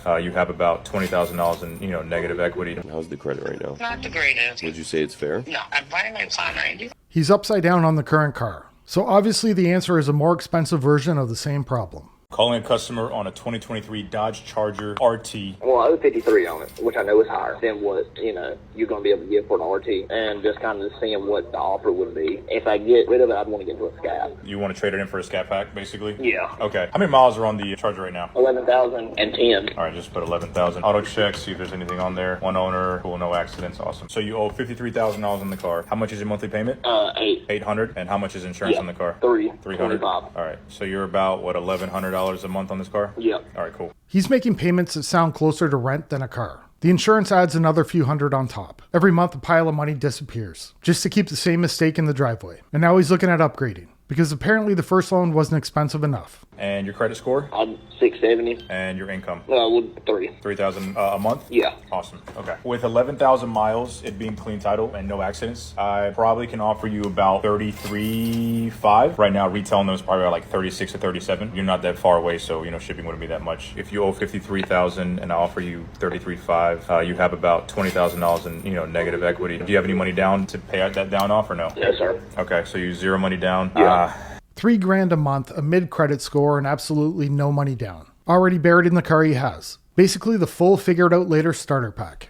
You have about $20,000 in, negative equity. How's the credit right now? Not the greatest. Would you say it's fair? No, I'm buying my plan 90. He's upside down on the current car. So obviously the answer is a more expensive version of the same problem. Calling a customer on a 2023 Dodge Charger RT. Well, I owe 53 on it, which I know is higher than what, you're going to be able to get for an RT. And just kind of seeing what the offer would be. If I get rid of it, I'd want to get into a Scat. You want to trade it in for a Scat Pack, basically? Yeah. Okay. How many miles are on the Charger right now? 11,010. All right, just put 11,000. Auto check, see if there's anything on there. One owner, cool, no accidents, awesome. So you owe $53,000 on the car. How much is your monthly payment? 800. And how much is insurance on the car? 300. All right. So you're about $1,100 a month on this car? Yep. All right, cool. He's making payments that sound closer to rent than a car. The insurance adds another few hundred on top. Every month a pile of money disappears, just to keep the same mistake in the driveway. And now he's looking at upgrading, because apparently the first loan wasn't expensive enough. And your credit score? I'm 670. And your income? 3. 3,000 a month? Yeah. Awesome. Okay. With 11,000 miles, it being clean title and no accidents, I probably can offer you about 33.5. Right now, retail knows probably like 36 or 37. You're not that far away, so shipping wouldn't be that much. If you owe 53,000 and I offer you 33.5, you have about $20,000 in negative equity. Do you have any money down to pay out that down off or no? Yes, sir. Okay, so you zero money down. Yeah. $3,000 a month, a mid-credit score, and absolutely no money down. Already buried in the car he has. Basically the full figured-out-later starter pack.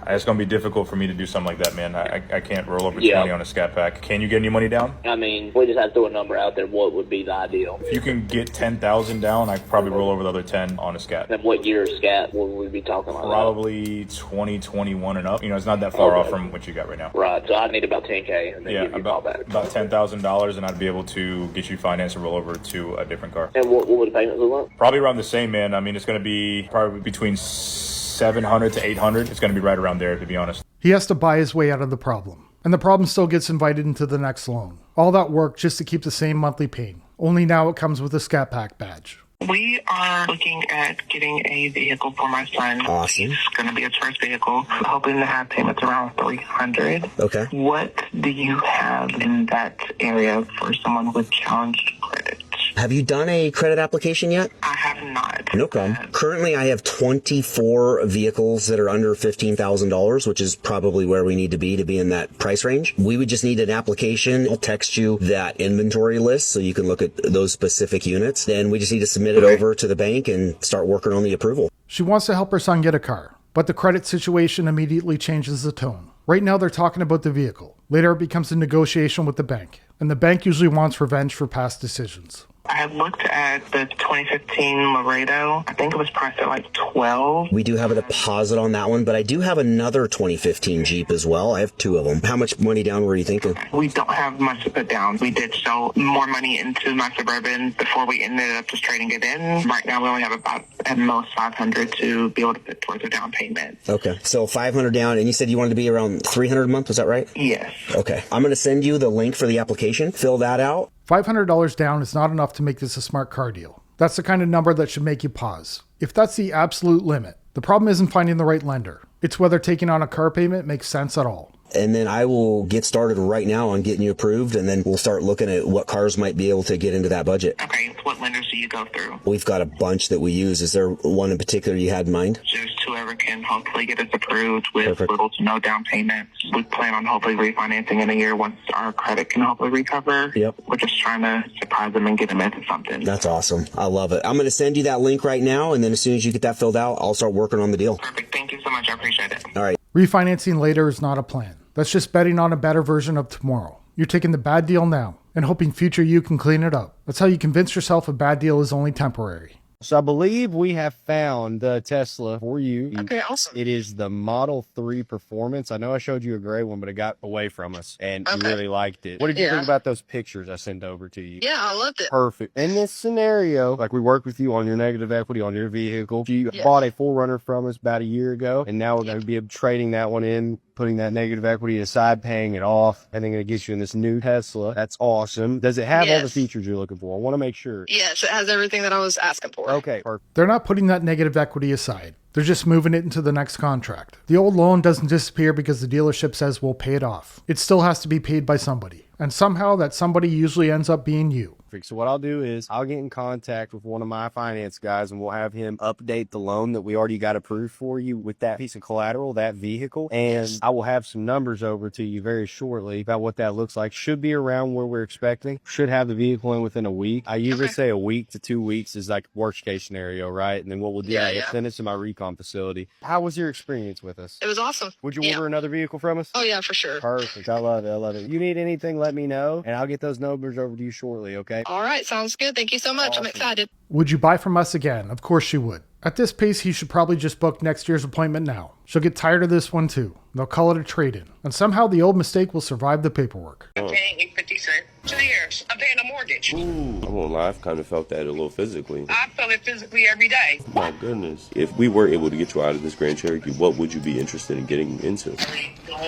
It's going to be difficult for me to do something like that, man. I can't roll over 20 on a Scat Pack. Can you get any money down? I mean, we just have to throw a number out there. What would be the ideal? If you can get 10,000 down, I could probably roll over the other 10 on a Scat. And what year Scat would we be talking about? Probably 2021 and up. It's not that far off from what you got right now. Right, so I need about 10K and then give you a call back. About $10,000, and I'd be able to get you financed and roll over to a different car. And what would the payments look like? Probably around the same, man. I mean, it's going to be probably between 700 to 800. It's going to be right around there, to be honest. He has to buy his way out of the problem. And the problem still gets invited into the next loan. All that work just to keep the same monthly paying. Only now it comes with a Scat Pack badge. We are looking at getting a vehicle for my son. Awesome. It's going to be his first vehicle. Hoping to have payments around $300. Okay. What do you have in that area for someone with challenged credit? Have you done a credit application yet? I have not. No problem. Currently, I have 24 vehicles that are under $15,000, which is probably where we need to be in that price range. We would just need an application. I'll text you that inventory list so you can look at those specific units. Then we just need to submit it over to the bank and start working on the approval. She wants to help her son get a car, but the credit situation immediately changes the tone. Right now they're talking about the vehicle. Later it becomes a negotiation with the bank, and the bank usually wants revenge for past decisions. I have looked at the 2015 Laredo. I think it was priced at like 12. We do have a deposit on that one, but I do have another 2015 Jeep as well. I have 2 of them. How much money down were you thinking? We don't have much to put down. We did sell more money into my Suburban before we ended up just trading it in. Right now we only have about at most 500 to be able to put towards a down payment. Okay, so 500 down, and you said you wanted to be around 300 a month. Was that right? Yes. Okay, I'm going to send you the link for the application. Fill that out. $500 down is not enough to make this a smart car deal. That's the kind of number that should make you pause. If that's the absolute limit, the problem isn't finding the right lender. It's whether taking on a car payment makes sense at all. And then I will get started right now on getting you approved, and then we'll start looking at what cars might be able to get into that budget. Okay, what lenders do you go through? We've got a bunch that we use. Is there one in particular you had in mind? Just whoever can hopefully get us approved with little to no down payments. We plan on hopefully refinancing in a year once our credit can hopefully recover. Yep. We're just trying to surprise them and get them into something. That's awesome. I love it. I'm going to send you that link right now, and then as soon as you get that filled out, I'll start working on the deal. Perfect. Thank you so much. I appreciate it. All right. Refinancing later is not a plan. That's just betting on a better version of tomorrow. You're taking the bad deal now and hoping future you can clean it up. That's how you convince yourself a bad deal is only temporary. So I believe we have found the Tesla for you. Okay, awesome. It is the Model 3 Performance. I know I showed you a gray one, but it got away from us, and you really liked it. What did you think about those pictures I sent over to you? Yeah, I loved it. Perfect. In this scenario, like we worked with you on your negative equity on your vehicle. You bought a 4Runner from us about a year ago, and now we're going to be trading that one in, putting that negative equity aside, paying it off, and then going to get you in this new Tesla. That's awesome. Does it have all the features you're looking for? I want to make sure. Yes, it has everything that I was asking for. Okay, perfect. They're not putting that negative equity aside. They're just moving it into the next contract. The old loan doesn't disappear because the dealership says we'll pay it off. It still has to be paid by somebody. And somehow that somebody usually ends up being you. Perfect. So what I'll do is I'll get in contact with one of my finance guys and we'll have him update the loan that we already got approved for you with that piece of collateral, that vehicle. And I will have some numbers over to you very shortly about what that looks like. Should be around where we're expecting. Should have the vehicle in within a week. I usually say a week to 2 weeks is like worst case scenario, right? And then what we'll do is send it to my recon facility. How was your experience with us? It was awesome. Would you order another vehicle from us? Oh yeah, for sure. Perfect. I love it. I love it. You need anything, let me know, and I'll get those numbers over to you shortly, okay? All right, sounds good. Thank you so much. Awesome. I'm excited. Would you buy from us again? Of course she would. At this pace, he should probably just book next year's appointment now. She'll get tired of this one too. They'll call it a trade-in. And somehow the old mistake will survive the paperwork. I'm paying $8.50 2 years. I'm paying a mortgage. Ooh, I won't lie, I've kind of felt that a little physically. I feel it physically every day. My goodness. If we were able to get you out of this Grand Cherokee, what would you be interested in getting into? I don't know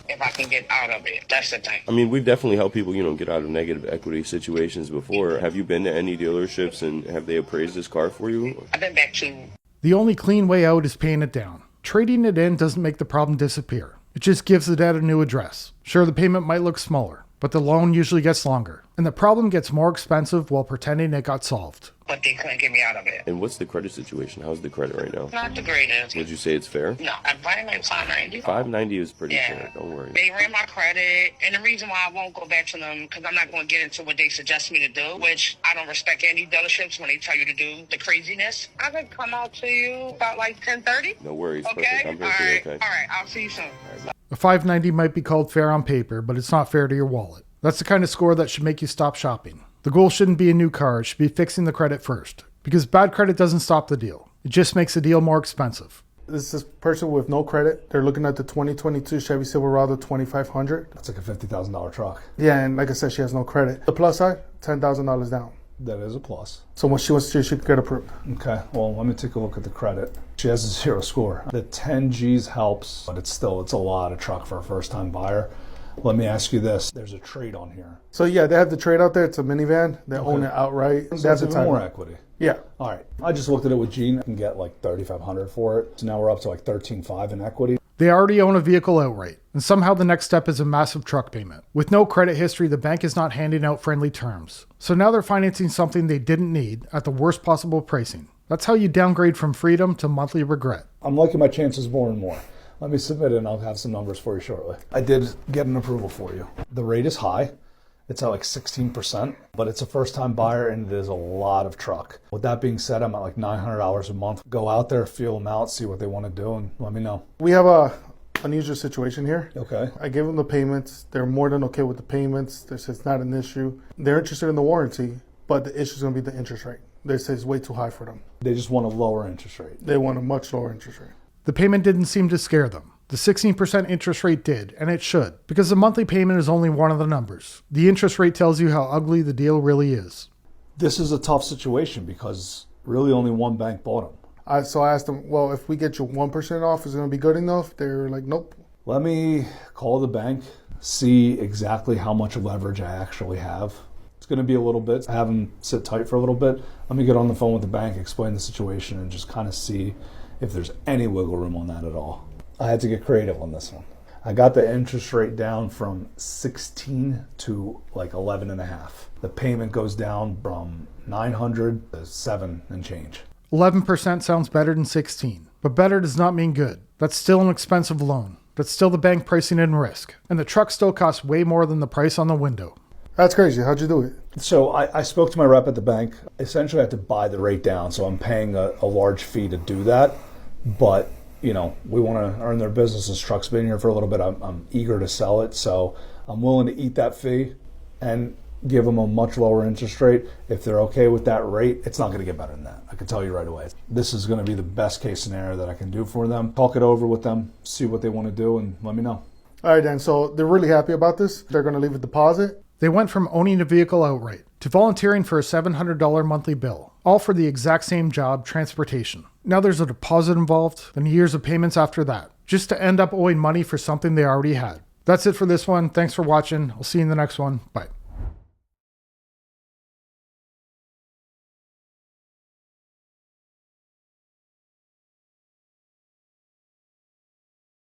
if I can get out of it. That's the thing. I mean, we've definitely helped people, get out of negative equity situations before. Have you been to any dealerships and have they appraised this car for you? I've been back to The only clean way out is paying it down. Trading it in doesn't make the problem disappear. It just gives the debt a new address. Sure, the payment might look smaller, but the loan usually gets longer. And the problem gets more expensive while pretending it got solved. but they couldn't get me out of it. And what's the credit situation? How's the credit right now? Not the greatest. Would you say it's fair? No, I'm buying like 590. 590 is pretty Yeah. fair. Don't worry. They ran my credit, and the reason why I won't go back to them, because I'm not going to get into what they suggest me to do, which I don't respect any dealerships when they tell you to do the craziness. I could come out to you about like 10:30. No worries. Okay? Perfect. I'm All perfectly right. okay. All right. I'll see you soon. A 590 might be called fair on paper, but it's not fair to your wallet. That's the kind of score that should make you stop shopping. The goal shouldn't be a new car, it should be fixing the credit first. Because bad credit doesn't stop the deal. It just makes the deal more expensive. This is a person with no credit. They're looking at the 2022 Chevy Silverado 2500. That's like a $50,000 truck. Yeah, and like I said, she has no credit. The plus side, $10,000 down. That is a plus. So when she wants to, she could get approved. Okay, well, let me take a look at the credit. She has a 0 score. The 10 G's helps, but it's a lot of truck for a first-time buyer. Let me ask you this. There's a trade on here. So yeah, they have the trade out there. It's a minivan. They own it outright. So They have that's the even more title. equity. Yeah. All right. I just looked at it with Gene. I can get like $3,500 for it. So now we're up to like $13,500 in equity. They already own a vehicle outright, and somehow the next step is a massive truck payment. With no credit history, the bank is not handing out friendly terms. So now they're financing something they didn't need at the worst possible pricing. That's how you downgrade from freedom to monthly regret. I'm liking my chances more and more. Let me submit it and I'll have some numbers for you shortly. I did get an approval for you. The rate is high. It's at like 16%, but it's a first-time buyer and it is a lot of truck. With that being said, I'm at like $900 a month. Go out there, feel them out, see what they want to do, and let me know. We have a unusual situation here. Okay. I gave them the payments. They're more than okay with the payments. They say it's not an issue. They're interested in the warranty, but the issue is going to be the interest rate. They say it's way too high for them. They just want a lower interest rate. They want a much lower interest rate. The payment didn't seem to scare them. The 16% interest rate did, and it should, because the monthly payment is only one of the numbers. The interest rate tells you how ugly the deal really is. This is a tough situation because really only one bank bought them. So I asked them, well, if we get you 1% off, is it going to be good enough? They're like, nope. Let me call the bank, see exactly how much leverage I actually have. It's going to be a little bit. I have them sit tight for a little bit. Let me get on the phone with the bank, explain the situation, and just kind of see if there's any wiggle room on that at all. I had to get creative on this one. I got the interest rate down from 16 to like 11.5. The payment goes down from 900 to 7 and change. 11% sounds better than 16, but better does not mean good. That's still an expensive loan. That's still the bank pricing in risk, and the truck still costs way more than the price on the window. That's crazy. How'd you do it? So I spoke to my rep at the bank. Essentially, I had to buy the rate down, so I'm paying a large fee to do that. But we want to earn their business. This truck's been here for a little bit. I'm eager to sell it, so I'm willing to eat that fee and give them a much lower interest rate. If they're okay with that rate, it's not going to get better than that. I can tell you right away. This is going to be the best case scenario that I can do for them. Talk it over with them, see what they want to do, and let me know. All right, Dan. So they're really happy about this. They're going to leave a deposit. They went from owning a vehicle outright to volunteering for a $700 monthly bill, all for the exact same job, transportation. Now there's a deposit involved, then years of payments after that, just to end up owing money for something they already had. That's it for this one. Thanks for watching. I'll see you in the next one. Bye.